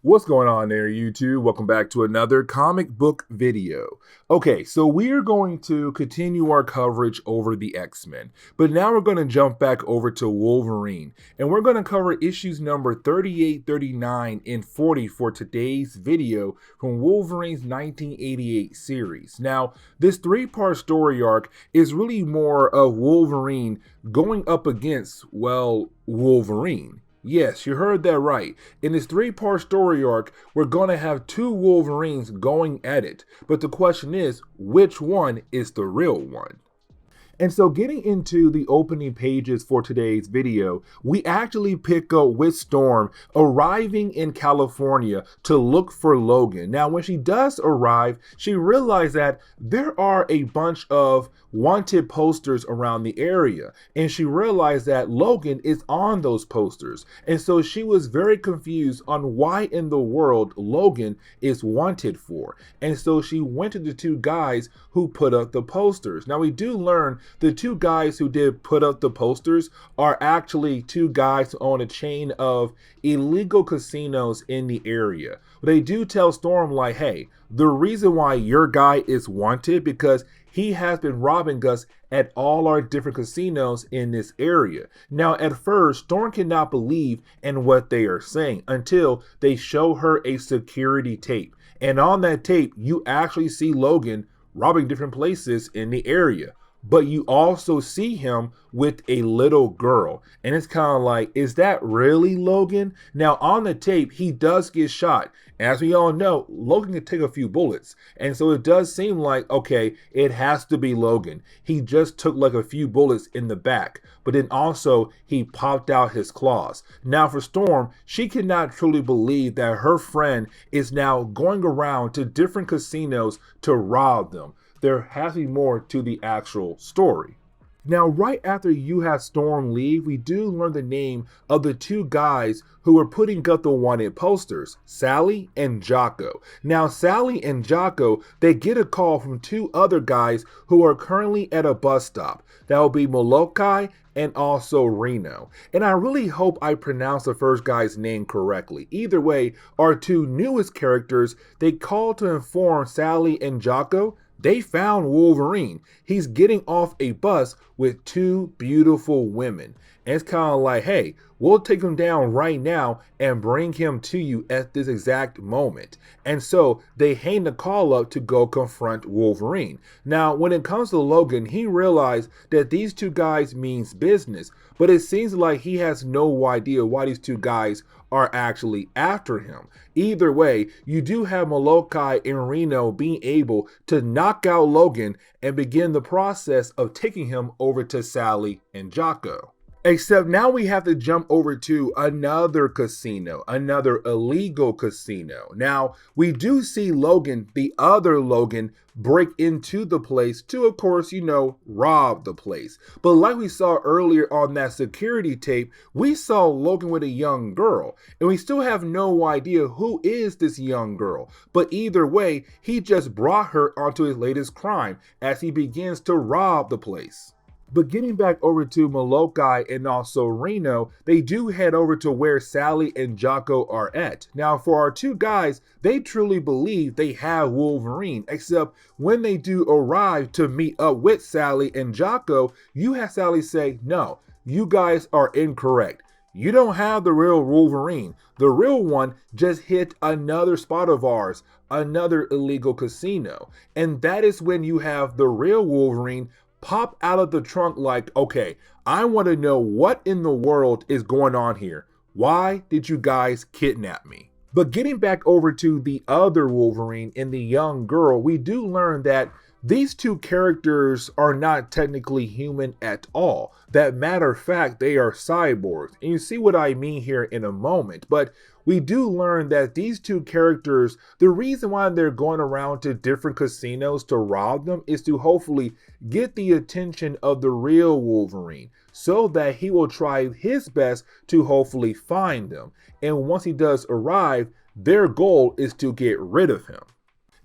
What's going on there, YouTube? Welcome back to another comic book video. Okay, so we're going to continue our coverage over the X-Men, but now we're going to jump back over to Wolverine, and we're going to cover issues number 38, 39, and 40 for today's video from Wolverine's 1988 series. Now, this three-part story arc is really more of Wolverine going up against, well, Wolverine. Yes, you heard that right. In this three-part story arc, we're going to have two Wolverines going at it. But the question is, which one is the real one? And so getting into the opening pages for today's video, we actually pick up with Storm arriving in California to look for Logan. Now, when she does arrive, she realizes that there are a bunch of wanted posters around the area. And she realized that Logan is on those posters. And so she was very confused on why in the world Logan is wanted for. And so she went to the two guys who put up the posters. Now, we do learn the two guys who did put up the posters are actually two guys who own a chain of illegal casinos in the area. They do tell Storm, like, hey, the reason why your guy is wanted because he has been robbing us at all our different casinos in this area. Now, at first, Storm cannot believe in what they are saying until they show her a security tape. And on that tape, you actually see Logan robbing different places in the area. But you also see him with a little girl. And it's kind of like, is that really Logan? Now, on the tape, he does get shot. As we all know, Logan can take a few bullets. And so it does seem like, okay, it has to be Logan. He just took like a few bullets in the back. But then also, he popped out his claws. Now, for Storm, she cannot truly believe that her friend is now going around to different casinos to rob them. There has to be more to the actual story. Now, right after you have Storm leave, we do learn the name of the two guys who were putting up the wanted posters, Sally and Jocko. Now, Sally and Jocko, they get a call from two other guys who are currently at a bus stop. That will be Molokai and also Reno. And I really hope I pronounced the first guy's name correctly. Either way, our two newest characters, they called to inform Sally and Jocko they found Wolverine. He's getting off a bus with two beautiful women. And it's kind of like, hey, we'll take him down right now and bring him to you at this exact moment. And so they hang the call up to go confront Wolverine. Now, when it comes to Logan, he realized that these two guys means business, but it seems like he has no idea why these two guys are actually after him. Either way, you do have Molokai and Reno being able to knock out Logan and begin the process of taking him over to Sally and Jocko. Except now we have to jump over to another casino, another illegal casino. Now, we do see Logan, the other Logan, break into the place to, of course, rob the place. But like we saw earlier on that security tape, we saw Logan with a young girl. And we still have no idea who is this young girl. But either way, he just brought her onto his latest crime as he begins to rob the place. But getting back over to Molokai and also Reno, they do head over to where Sally and Jocko are at. Now, for our two guys, they truly believe they have Wolverine, except when they do arrive to meet up with Sally and Jocko, you have Sally say, no, you guys are incorrect. You don't have the real Wolverine. The real one just hit another spot of ours, another illegal casino. And that is when you have the real Wolverine pop out of the trunk like, okay, I want to know what in the world is going on here. Why did you guys kidnap me? But getting back over to the other Wolverine and the young girl, we do learn that these two characters are not technically human at all. That matter of fact, they are cyborgs. And you see what I mean here in a moment. But we do learn that these two characters, the reason why they're going around to different casinos to rob them is to hopefully get the attention of the real Wolverine so that he will try his best to hopefully find them. And once he does arrive, their goal is to get rid of him.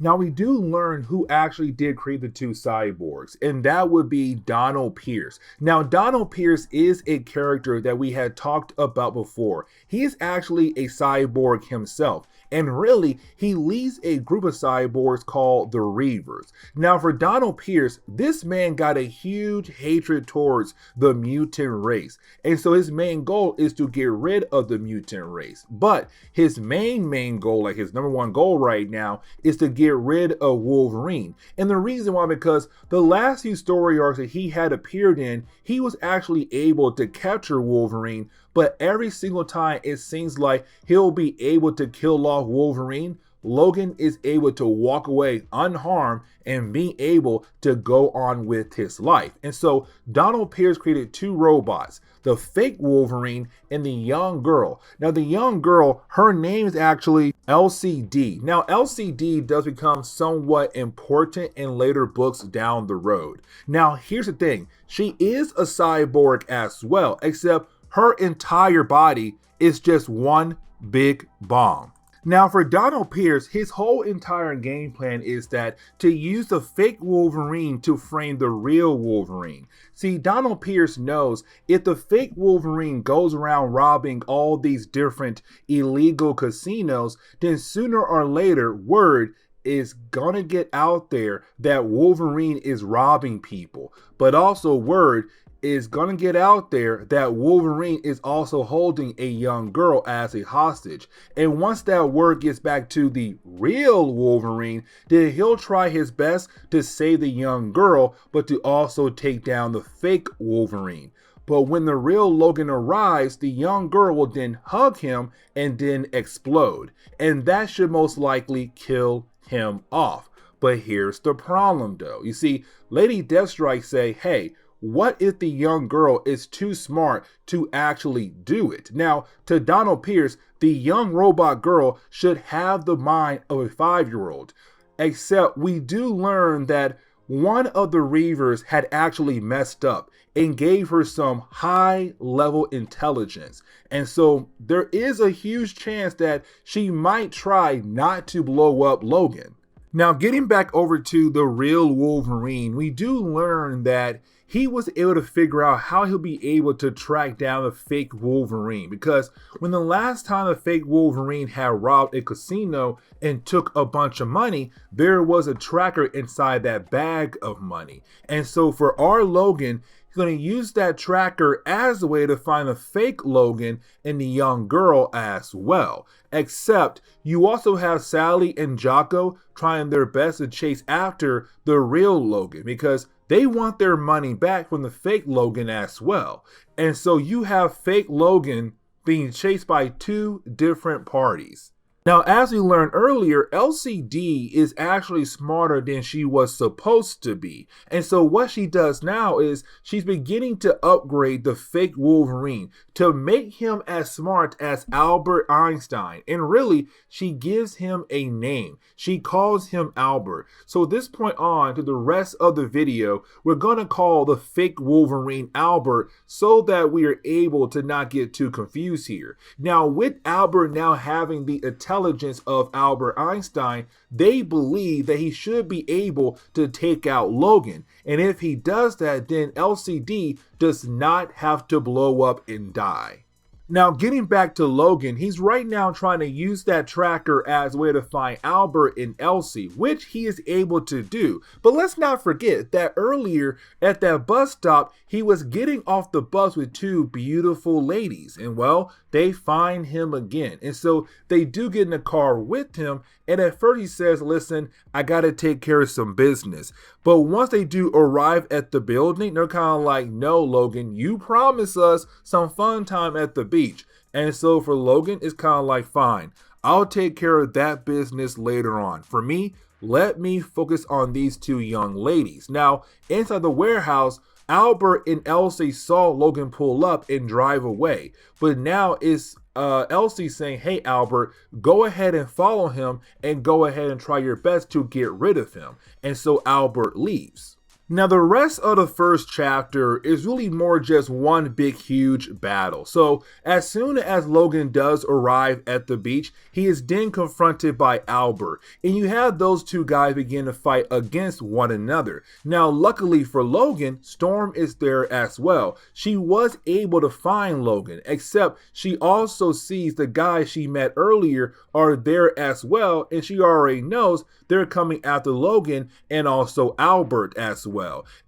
Now, we do learn who actually did create the two cyborgs, and that would be Donald Pierce. Now, Donald Pierce is a character that we had talked about before. He is actually a cyborg himself, and really, he leads a group of cyborgs called the Reavers. Now, for Donald Pierce, this man got a huge hatred towards the mutant race, and so his main goal is to get rid of the mutant race. But his main goal, like his number one goal right now, is to get rid of Wolverine. And the reason why, because the last few story arcs that he had appeared in, he was actually able to capture Wolverine, but every single time it seems like he'll be able to kill off Wolverine, Logan is able to walk away unharmed and be able to go on with his life. And so Donald Pierce created two robots, the fake Wolverine and the young girl. Now, the young girl, her name is actually Elsie-Dee. Now, Elsie-Dee does become somewhat important in later books down the road. Now, here's the thing. She is a cyborg as well, except her entire body is just one big bomb. Now, for Donald Pierce, his whole entire game plan is that to use the fake Wolverine to frame the real Wolverine. See, Donald Pierce knows if the fake Wolverine goes around robbing all these different illegal casinos, then sooner or later, word is gonna get out there that Wolverine is robbing people. But also word is gonna get out there that Wolverine is also holding a young girl as a hostage. And once that word gets back to the real Wolverine, then he'll try his best to save the young girl, but to also take down the fake Wolverine. But when the real Logan arrives, the young girl will then hug him and then explode. And that should most likely kill him off. But here's the problem though. You see, Lady Deathstrike say, hey, what if the young girl is too smart to actually do it? Now, to Donald Pierce, the young robot girl should have the mind of a 5-year-old. Except we do learn that one of the Reavers had actually messed up and gave her some high-level intelligence. And so there is a huge chance that she might try not to blow up Logan. Now, getting back over to the real Wolverine, we do learn that he was able to figure out how he'll be able to track down the fake Wolverine, because when the last time the fake Wolverine had robbed a casino and took a bunch of money, there was a tracker inside that bag of money. And so for our Logan, he's going to use that tracker as a way to find the fake Logan and the young girl as well. Except you also have Sally and Jocko trying their best to chase after the real Logan, because they want their money back from the fake Logan as well. And so you have fake Logan being chased by two different parties. Now, as we learned earlier, Elsie-Dee is actually smarter than she was supposed to be. And so what she does now is she's beginning to upgrade the fake Wolverine to make him as smart as Albert Einstein. And really, she gives him a name. She calls him Albert. So at this point on to the rest of the video, we're going to call the fake Wolverine Albert so that we are able to not get too confused here. Now, with Albert now having the intelligence of Albert Einstein, they believe that he should be able to take out Logan. And if he does that, then Elsie-Dee does not have to blow up and die. Now, getting back to Logan, he's right now trying to use that tracker as a way to find Albert and Elsie, which he is able to do. But let's not forget that earlier at that bus stop, he was getting off the bus with two beautiful ladies. And well, they find him again. And so they do get in the car with him. And at first he says, listen, I got to take care of some business. But once they do arrive at the building, they're kind of like, no, Logan, you promised us some fun time at the beach. And so for Logan, it's kind of like, fine, I'll take care of that business later on. For me, let me focus on these two young ladies. Now, inside the warehouse, Albert and Elsie saw Logan pull up and drive away. But now it's Elsie saying, hey, Albert, go ahead and follow him and go ahead and try your best to get rid of him. And so Albert leaves. Now, the rest of the first chapter is really more just one big, huge battle. So, as soon as Logan does arrive at the beach, he is then confronted by Albert, and you have those two guys begin to fight against one another. Now, luckily for Logan, Storm is there as well. She was able to find Logan, except she also sees the guys she met earlier are there as well, and she already knows they're coming after Logan and also Albert as well.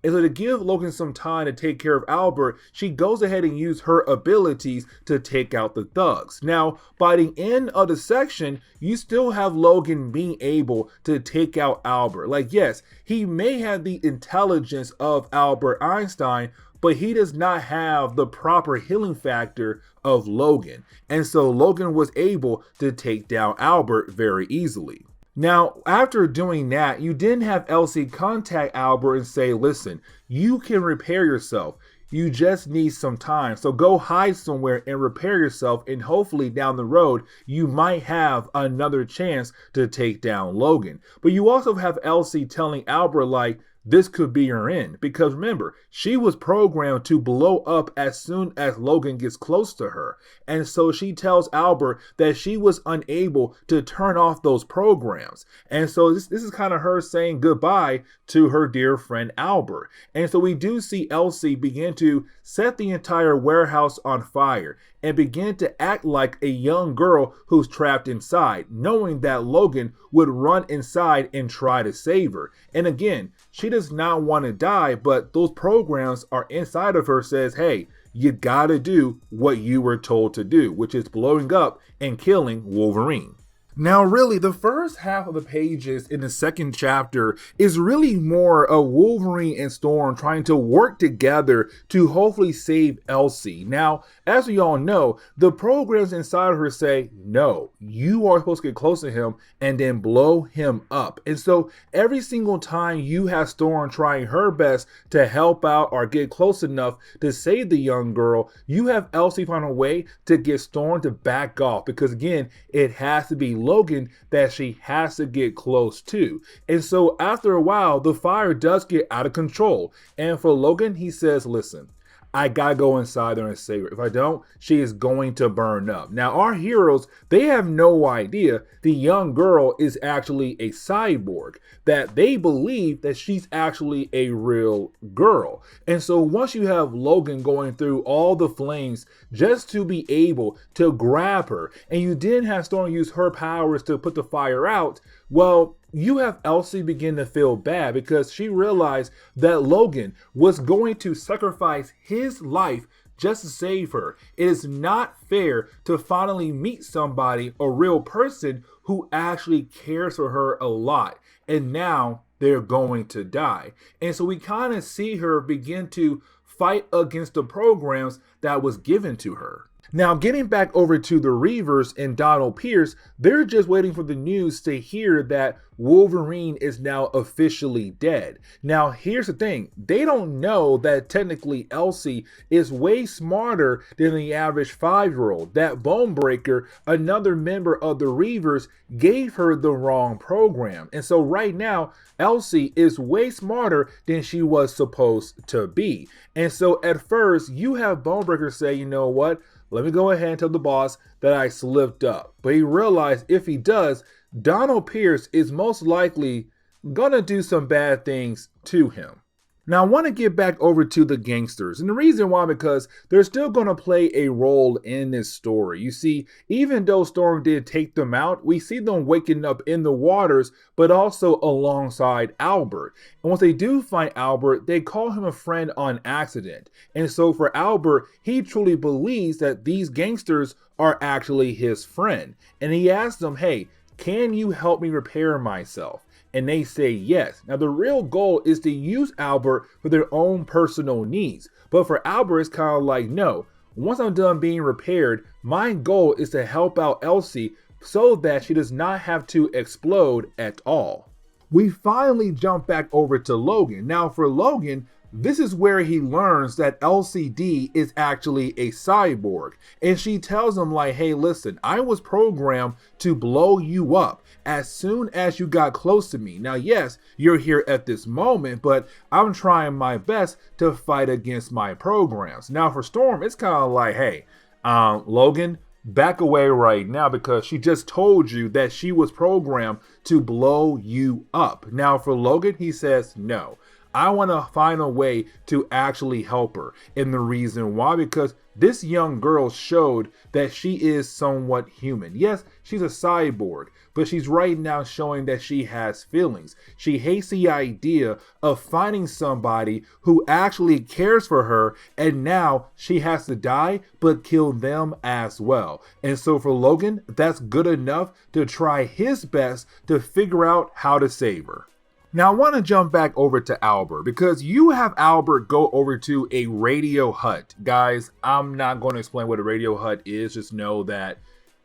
And so to give Logan some time to take care of Albert, she goes ahead and uses her abilities to take out the thugs. Now, by the end of the section, you still have Logan being able to take out Albert. Like, yes, he may have the intelligence of Albert Einstein, but he does not have the proper healing factor of Logan. And so Logan was able to take down Albert very easily. Now, after doing that, you then have Elsie contact Albert and say, listen, you can repair yourself. You just need some time. So go hide somewhere and repair yourself, and hopefully down the road, you might have another chance to take down Logan. But you also have Elsie telling Albert, like, this could be your end, because remember, she was programmed to blow up as soon as Logan gets close to her. And so she tells Albert that she was unable to turn off those programs. And so this is kind of her saying goodbye to her dear friend Albert. And so we do see Elsie begin to set the entire warehouse on fire and begin to act like a young girl who's trapped inside, knowing that Logan would run inside and try to save her. And again, she does not want to die, but those programs are inside of her says, hey, you gotta do what you were told to do, which is blowing up and killing Wolverine. Now, really, the first half of the pages in the second chapter is really more of Wolverine and Storm trying to work together to hopefully save Elsie. Now, as we all know, the programs inside of her say, no, you are supposed to get close to him and then blow him up. And so every single time you have Storm trying her best to help out or get close enough to save the young girl, you have Elsie find a way to get Storm to back off, because again, it has to be Logan that she has to get close to. And so after a while, the fire does get out of control. And for Logan, he says, listen, I gotta go inside there and save her. If I don't, she is going to burn up. Now, our heroes, they have no idea the young girl is actually a cyborg, that they believe that she's actually a real girl. And so once you have Logan going through all the flames just to be able to grab her, and you then have Storm use her powers to put the fire out, well, you have Elsie begin to feel bad because she realized that Logan was going to sacrifice his life just to save her. It is not fair to finally meet somebody, a real person, who actually cares for her a lot. And now they're going to die. And so we kind of see her begin to fight against the programs that was given to her. Now, getting back over to the Reavers and Donald Pierce, they're just waiting for the news to hear that Wolverine is now officially dead. Now, here's the thing. They don't know that technically Elsie is way smarter than the average 5-year-old. That Bonebreaker, another member of the Reavers, gave her the wrong program. And so right now, Elsie is way smarter than she was supposed to be. And so at first, you have Bonebreaker say, you know what? Let me go ahead and tell the boss that I slipped up. But he realized if he does, Donald Pierce is most likely gonna do some bad things to him. Now, I want to get back over to the gangsters, and the reason why, because they're still going to play a role in this story. You see, even though Storm did take them out, we see them waking up in the waters, but also alongside Albert. And once they do find Albert, they call him a friend on accident. And so for Albert, he truly believes that these gangsters are actually his friend. And he asks them, hey, can you help me repair myself? And they say yes. Now, the real goal is to use Albert for their own personal needs. But for Albert, it's kind of like, no, once I'm done being repaired, my goal is to help out Elsie so that she does not have to explode at all. We finally jump back over to Logan. Now, for Logan, this is where he learns that Elsie-Dee is actually a cyborg. And she tells him like, hey, listen, I was programmed to blow you up as soon as you got close to me. Now, yes, you're here at this moment, but I'm trying my best to fight against my programs. Now for Storm, it's kind of like, hey, Logan, back away right now, because she just told you that she was programmed to blow you up. Now for Logan, he says, no, I want to find a way to actually help her. And the reason why, because this young girl showed that she is somewhat human. Yes, she's a cyborg, but she's right now showing that she has feelings. She hates the idea of finding somebody who actually cares for her, and now she has to die, but kill them as well. And so for Logan, that's good enough to try his best to figure out how to save her. Now I want to jump back over to Albert, because you have Albert go over to a radio hut. Guys, I'm not going to explain what a radio hut is. Just know that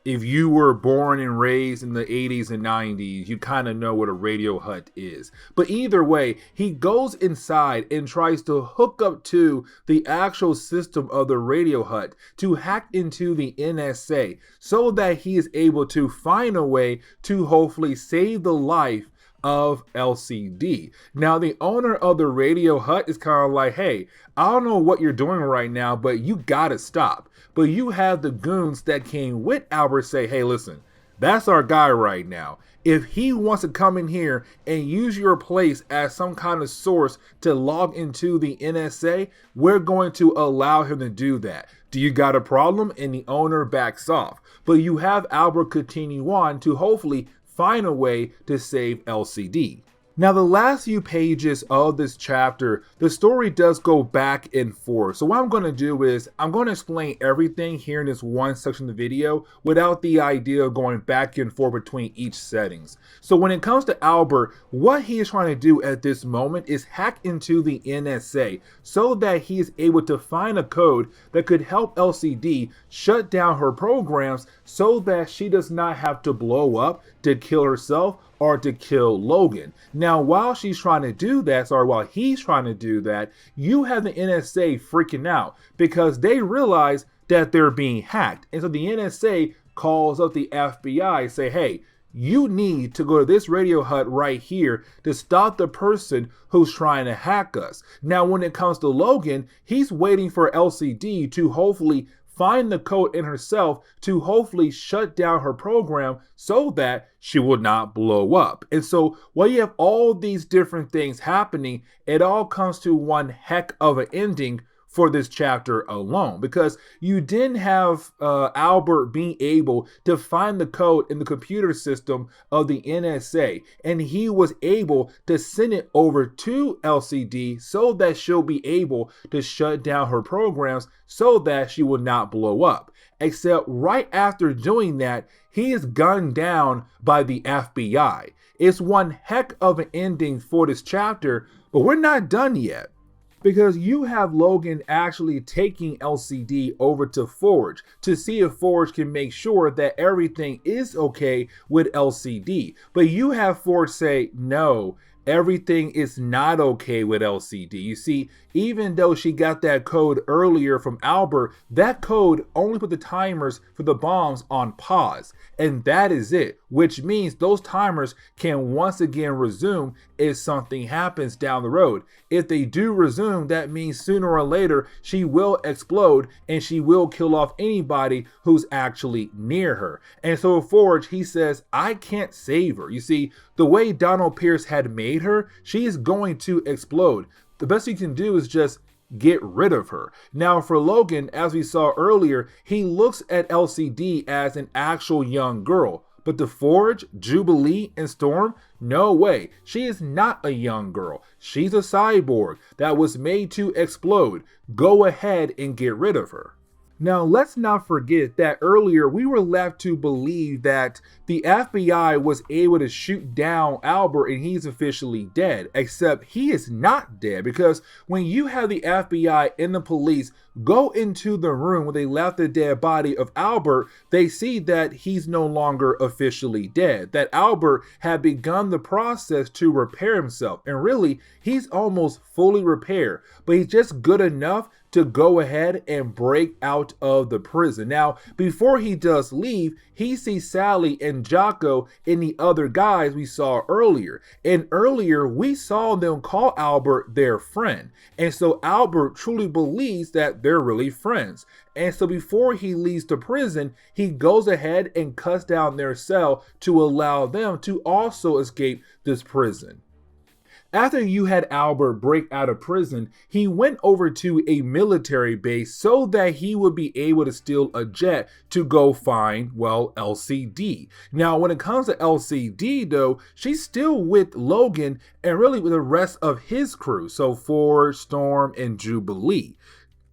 if you were born and raised in the 80s and 90s, you kind of know what a radio hut is. But either way, he goes inside and tries to hook up to the actual system of the radio hut to hack into the NSA so that he is able to find a way to hopefully save the life of Elsie-Dee. Now the owner of the radio hut is kind of like, hey, I don't know what you're doing right now, but you gotta stop. But you have the goons that came with Albert say, hey, listen, that's our guy right now. If he wants to come in here and use your place as some kind of source to log into the NSA, we're going to allow him to do that. Do you got a problem? And the owner backs off. But you have Albert continue on to hopefully find a way to save Elsie-Dee. Now the last few pages of this chapter, the story does go back and forth. So what I'm going to do is I'm going to explain everything here in this one section of the video without the idea of going back and forth between each settings. So when it comes to Albert, what he is trying to do at this moment is hack into the NSA so that he is able to find a code that could help Elsie-Dee shut down her programs so that she does not have to blow up to kill herself or to kill Logan. Now, while he's trying to do that, you have the NSA freaking out because they realize that they're being hacked. And so the NSA calls up the FBI and say, hey, you need to go to this radio hut right here to stop the person who's trying to hack us. Now, when it comes to Logan, he's waiting for Elsie-Dee to hopefully find the code in herself to hopefully shut down her program so that she will not blow up. And so while you have all these different things happening, it all comes to one heck of an ending for this chapter alone, because you didn't have Albert being able to find the code in the computer system of the NSA, and he was able to send it over to Elsie-Dee so that she'll be able to shut down her programs so that she will not blow up. Except right after doing that, he is gunned down by the FBI. It's one heck of an ending for this chapter, but we're not done yet. Because you have Logan actually taking Elsie-Dee over to Forge to see if Forge can make sure that everything is okay with Elsie-Dee. But you have Forge say, no, everything is not okay with Elsie-Dee. You see, even though she got that code earlier from Albert, that code only put the timers for the bombs on pause. And that is it, which means those timers can once again resume if something happens down the road. If they do resume, that means sooner or later she will explode and she will kill off anybody who's actually near her. And so Forge, he says, I can't save her. You see, the way Donald Pierce had made her, she is going to explode. The best you can do is just get rid of her. Now for Logan, as we saw earlier, he looks at Elsie-Dee as an actual young girl. But to Forge, Jubilee, and Storm, no way. She is not a young girl. She's a cyborg that was made to explode. Go ahead and get rid of her. Now, let's not forget that earlier we were left to believe that the FBI was able to shoot down Albert and he's officially dead, except he is not dead, because when you have the FBI and the police go into the room where they left the dead body of Albert, they see that he's no longer officially dead, that Albert had begun the process to repair himself, and really, he's almost fully repaired, but he's just good enough to go ahead and break out of the prison. Now, before he does leave, he sees Sally and Jocko and the other guys we saw earlier. And earlier, we saw them call Albert their friend. And so Albert truly believes that they're really friends. And so before he leaves the prison, he goes ahead and cuts down their cell to allow them to also escape this prison. After you had Albert break out of prison, he went over to a military base so that he would be able to steal a jet to go find, well, Elsie-Dee. Now, when it comes to Elsie-Dee, though, she's still with Logan and really with the rest of his crew, so Forge, Storm, and Jubilee.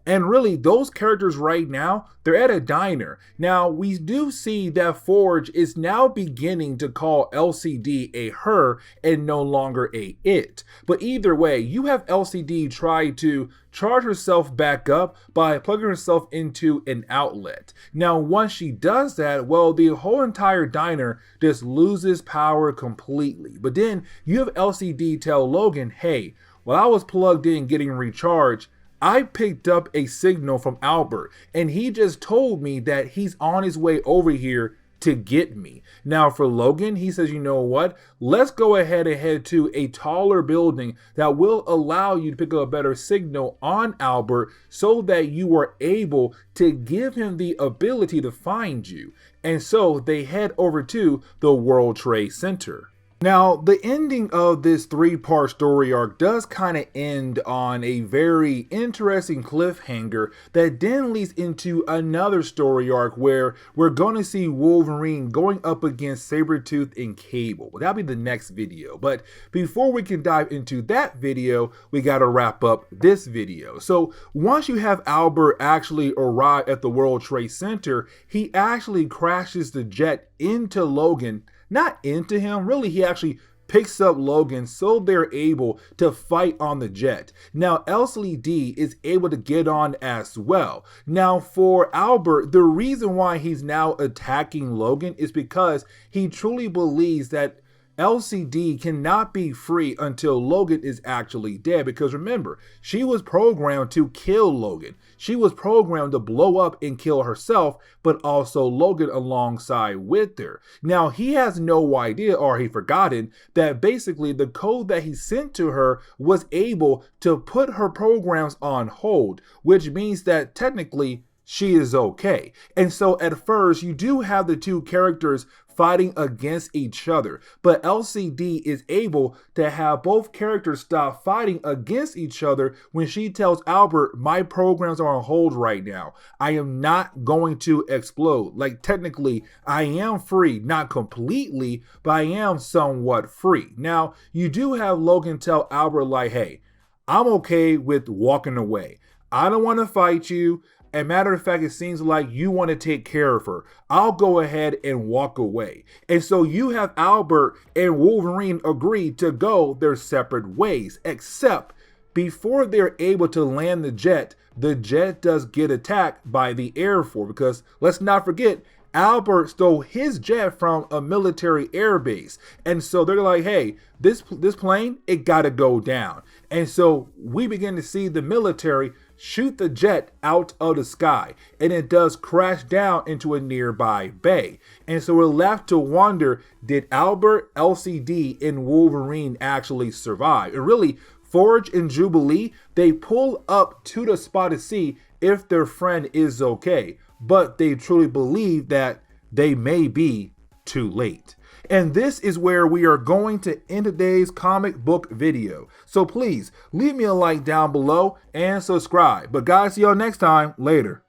And really, those characters right now, they're at a diner. Now, we do see that Forge is now beginning to call Elsie-Dee a her and no longer a it. But either way, you have Elsie-Dee try to charge herself back up by plugging herself into an outlet. Now, once she does that, well, the whole entire diner just loses power completely. But then you have Elsie-Dee tell Logan, hey, while I was plugged in getting recharged, I picked up a signal from Albert, and he just told me that he's on his way over here to get me. Now for Logan, he says, you know what? Let's go ahead and head to a taller building that will allow you to pick up a better signal on Albert so that you are able to give him the ability to find you. And so they head over to the World Trade Center. Now, the ending of this three-part story arc does kind of end on a very interesting cliffhanger that then leads into another story arc where we're going to see Wolverine going up against Sabretooth and Cable. Well, that'll be the next video. But before we can dive into that video, we got to wrap up this video. So once you have Albert actually arrive at the World Trade Center, he actually crashes the jet into Logan. Not into him, really, he actually picks up Logan so they're able to fight on the jet. Now, Elsie-Dee is able to get on as well. Now, for Albert, the reason why he's now attacking Logan is because he truly believes that Elsie-Dee cannot be free until Logan is actually dead, because remember, she was programmed to kill Logan. She was programmed to blow up and kill herself, but also Logan alongside with her. Now, he has no idea, or he forgotten, that basically the code that he sent to her was able to put her programs on hold, which means that technically she is okay. And so at first, you do have the two characters fighting against each other, but Elsie-Dee is able to have both characters stop fighting against each other when she tells Albert, my programs are on hold right now. I am not going to explode. Like, technically, I am free, not completely, but I am somewhat free. Now, you do have Logan tell Albert, like, hey, I'm okay with walking away. I don't want to fight you. As a matter of fact, it seems like you want to take care of her. I'll go ahead and walk away. And so you have Albert and Wolverine agree to go their separate ways, except before they're able to land the jet does get attacked by the Air Force, because let's not forget, Albert stole his jet from a military air base. And so they're like, hey, this plane, it gotta go down. And so we begin to see the military shoot the jet out of the sky, and it does crash down into a nearby bay. And so we're left to wonder, did Albert, Elsie-Dee, and Wolverine actually survive? And really, Forge and Jubilee, they pull up to the spot to see if their friend is okay, but they truly believe that they may be too late. And this is where we are going to end today's comic book video. So please leave me a like down below and subscribe. But guys, see y'all next time. Later.